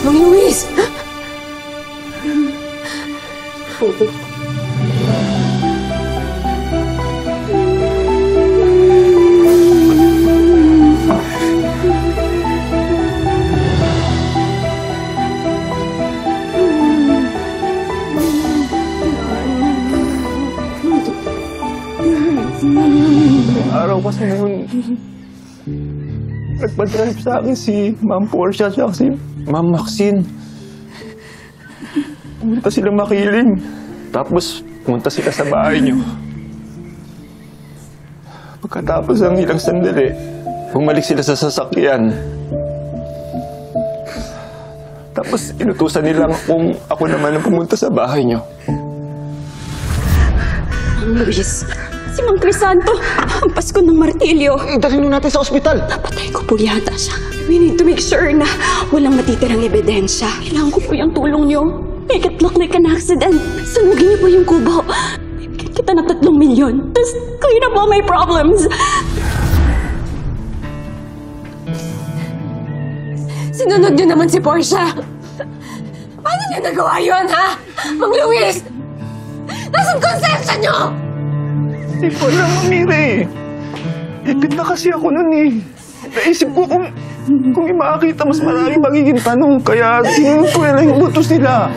Mang Luis! Araw kasi noon, nagpa-drive sa akin si Ma'am Portia at si Ma'am Maxine. Pumunta sila makiling. Tapos, pumunta sila sa bahay niyo. Pagkatapos ng ilang sandali, bumalik sila sa sasakyan. Tapos, inutusan nila kung ako naman ang pumunta sa bahay niyo. Luis, si Mang Crisanto, hampas ko ng martilyo. Dalhin mo natin sa ospital. Napatay ko po yata siya. We need to make sure na walang matitirang ebidensya. Kailangan ko po yung tulong niyo. Make it look like an accident. Sunugin niyo po yung kubo. Bibigyan kita ng 3 milyon. Tapos clean up all my problems. Sinunod niyo naman si Portia. Paano niyo nagawa yun, ha? Mang Luis! Nasaan konsensya niyo? Hindi ko alam, Amire. Ipit na kasi ako nun eh. Naisip ko kung imakita, mas marami magiging tanong. Kaya sinunod ko lang yung utos nila.